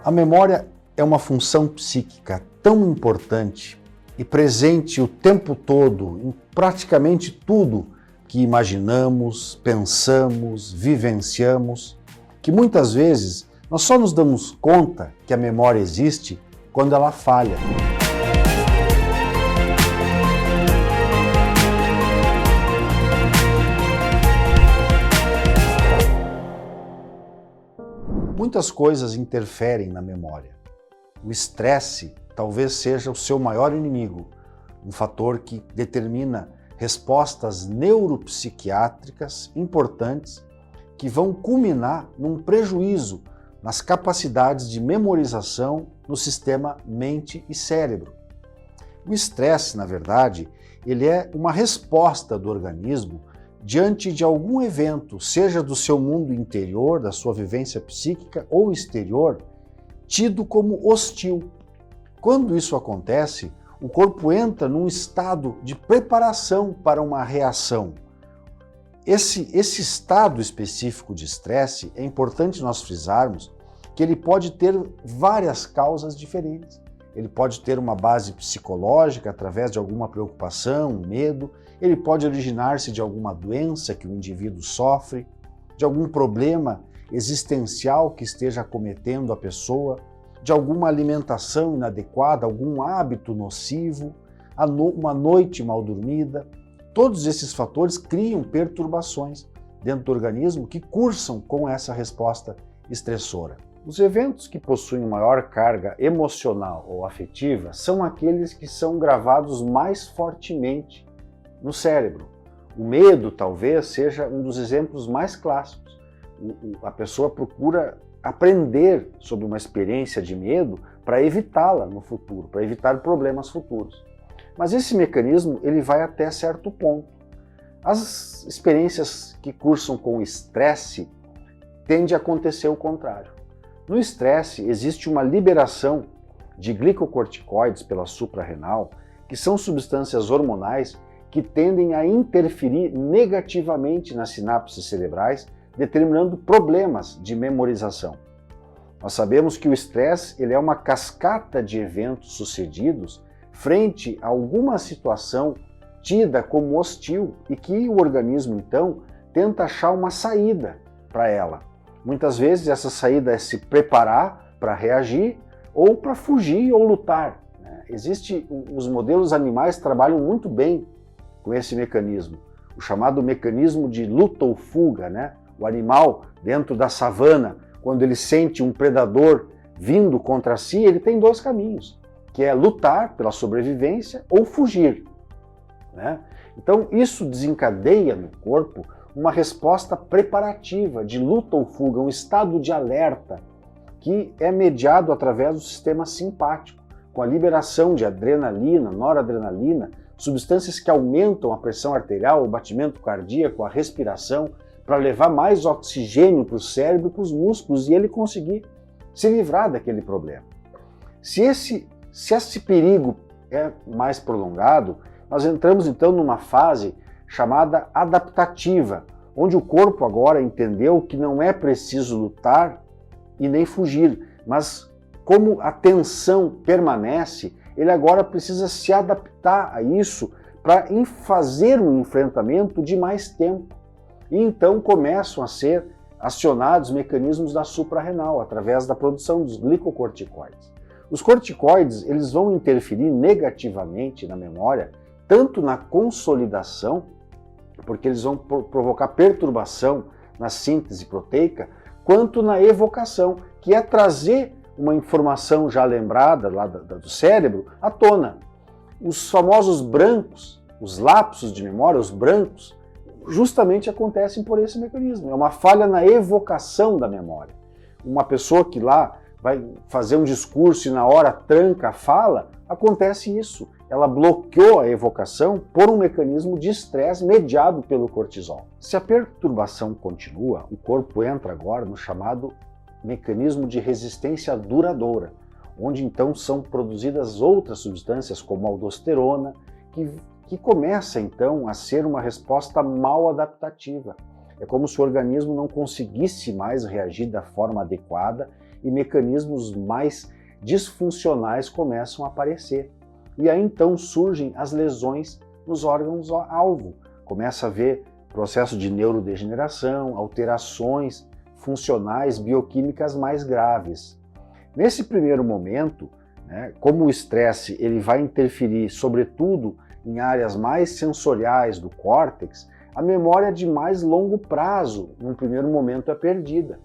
A memória é uma função psíquica tão importante e presente o tempo todo em praticamente tudo que imaginamos, pensamos, vivenciamos, que muitas vezes nós só nos damos conta que a memória existe quando ela falha. Muitas coisas interferem na memória. O estresse talvez seja o seu maior inimigo, um fator que determina respostas neuropsiquiátricas importantes que vão culminar num prejuízo nas capacidades de memorização no sistema mente e cérebro. O estresse, na verdade, ele é uma resposta do organismo diante de algum evento, seja do seu mundo interior, da sua vivência psíquica ou exterior, tido como hostil. Quando isso acontece, o corpo entra num estado de preparação para uma reação. Esse estado específico de estresse, é importante nós frisarmos que ele pode ter várias causas diferentes. Ele pode ter uma base psicológica através de alguma preocupação, medo, ele pode originar-se de alguma doença que o indivíduo sofre, de algum problema existencial que esteja acometendo a pessoa, de alguma alimentação inadequada, algum hábito nocivo, uma noite mal dormida. Todos esses fatores criam perturbações dentro do organismo que cursam com essa resposta estressora. Os eventos que possuem maior carga emocional ou afetiva são aqueles que são gravados mais fortemente no cérebro. O medo talvez seja um dos exemplos mais clássicos. A pessoa procura aprender sobre uma experiência de medo para evitá-la no futuro, para evitar problemas futuros. Mas esse mecanismo ele vai até certo ponto. As experiências que cursam com estresse tende a acontecer o contrário. No estresse existe uma liberação de glicocorticoides pela suprarrenal, que são substâncias hormonais que tendem a interferir negativamente nas sinapses cerebrais, determinando problemas de memorização. Nós sabemos que o estresse ele é uma cascata de eventos sucedidos frente a alguma situação tida como hostil e que o organismo, então, tenta achar uma saída para ela. Muitas vezes essa saída é se preparar para reagir ou para fugir ou lutar. Os modelos animais trabalham muito bem com esse mecanismo, o chamado mecanismo de luta ou fuga. O animal dentro da savana, quando ele sente um predador vindo contra si, ele tem dois caminhos, que é lutar pela sobrevivência ou fugir. Então isso desencadeia no corpo uma resposta preparativa de luta ou fuga, um estado de alerta que é mediado através do sistema simpático, com a liberação de adrenalina, noradrenalina, substâncias que aumentam a pressão arterial, o batimento cardíaco, a respiração, para levar mais oxigênio para o cérebro e para os músculos e ele conseguir se livrar daquele problema. Se esse perigo é mais prolongado, nós entramos então numa fase chamada adaptativa, onde o corpo agora entendeu que não é preciso lutar e nem fugir, mas como a tensão permanece, ele agora precisa se adaptar a isso para fazer um enfrentamento de mais tempo. E então começam a ser acionados mecanismos da suprarrenal, através da produção dos glicocorticoides. Os corticoides eles vão interferir negativamente na memória, tanto na consolidação, porque eles vão provocar perturbação na síntese proteica, quanto na evocação, que é trazer uma informação já lembrada lá do cérebro à tona. Os famosos brancos, os lapsos de memória, os brancos, justamente acontecem por esse mecanismo. É uma falha na evocação da memória. Uma pessoa que lá vai fazer um discurso e na hora tranca a fala, acontece isso. Ela bloqueou a evocação por um mecanismo de estresse mediado pelo cortisol. Se a perturbação continua, o corpo entra agora no chamado mecanismo de resistência duradoura, onde então são produzidas outras substâncias como a aldosterona, que começa então a ser uma resposta mal adaptativa. É como se o organismo não conseguisse mais reagir da forma adequada e mecanismos mais disfuncionais começam a aparecer. E aí então surgem as lesões nos órgãos-alvo. Começa a haver processo de neurodegeneração, alterações funcionais bioquímicas mais graves. Nesse primeiro momento, como o estresse ele vai interferir sobretudo em áreas mais sensoriais do córtex, a memória de mais longo prazo, num primeiro momento, é perdida.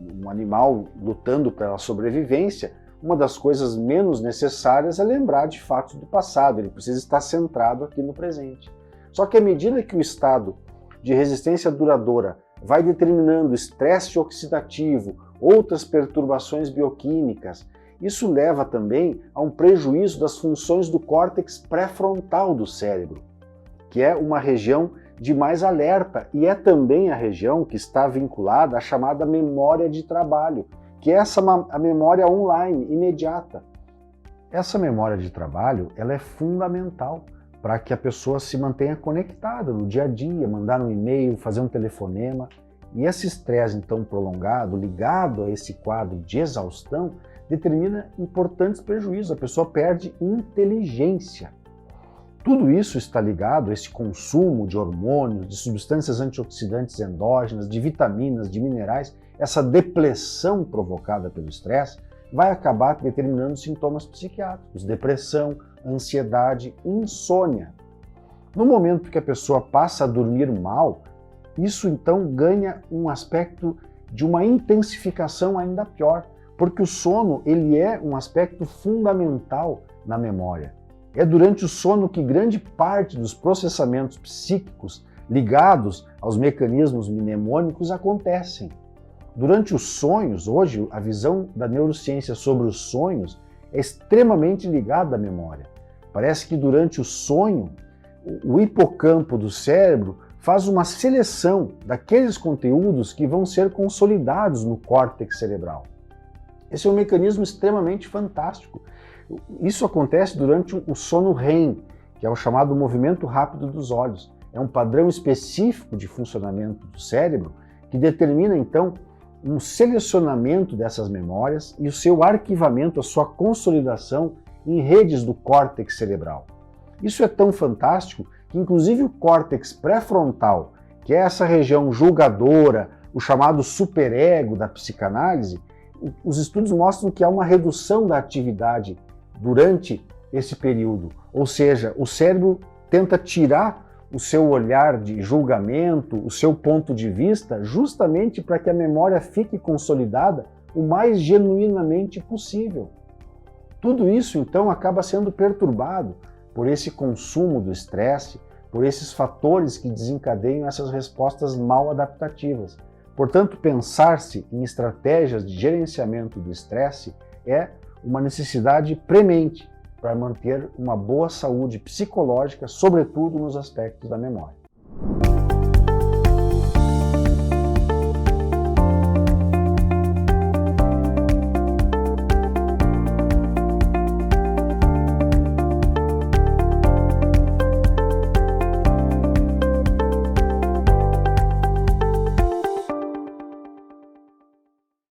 Um animal lutando pela sobrevivência, uma das coisas menos necessárias é lembrar de fatos do passado, ele precisa estar centrado aqui no presente. Só que à medida que o estado de resistência duradoura vai determinando estresse oxidativo, outras perturbações bioquímicas, isso leva também a um prejuízo das funções do córtex pré-frontal do cérebro, que é uma região de mais alerta e é também a região que está vinculada à chamada memória de trabalho, que é a memória online, imediata. Essa memória de trabalho ela é fundamental para que a pessoa se mantenha conectada no dia a dia, mandar um e-mail, fazer um telefonema. E esse estresse então prolongado, ligado a esse quadro de exaustão, determina importantes prejuízos. A pessoa perde inteligência. Tudo isso está ligado a esse consumo de hormônios, de substâncias antioxidantes endógenas, de vitaminas, de minerais. Essa depressão provocada pelo estresse vai acabar determinando sintomas psiquiátricos, depressão, ansiedade, insônia. No momento que a pessoa passa a dormir mal, isso então ganha um aspecto de uma intensificação ainda pior, porque o sono ele é um aspecto fundamental na memória. É durante o sono que grande parte dos processamentos psíquicos ligados aos mecanismos mnemônicos acontecem. Durante os sonhos, hoje a visão da neurociência sobre os sonhos é extremamente ligada à memória. Parece que durante o sonho, o hipocampo do cérebro faz uma seleção daqueles conteúdos que vão ser consolidados no córtex cerebral. Esse é um mecanismo extremamente fantástico. Isso acontece durante o sono REM, que é o chamado movimento rápido dos olhos. É um padrão específico de funcionamento do cérebro que determina, então, um selecionamento dessas memórias e o seu arquivamento, a sua consolidação em redes do córtex cerebral. Isso é tão fantástico que, inclusive, o córtex pré-frontal, que é essa região julgadora, o chamado superego da psicanálise, os estudos mostram que há uma redução da atividade durante esse período. Ou seja, o cérebro tenta tirar o seu olhar de julgamento, o seu ponto de vista, justamente para que a memória fique consolidada o mais genuinamente possível. Tudo isso, então, acaba sendo perturbado por esse consumo do estresse, por esses fatores que desencadeiam essas respostas mal adaptativas. Portanto, pensar-se em estratégias de gerenciamento do estresse é uma necessidade premente para manter uma boa saúde psicológica, sobretudo nos aspectos da memória.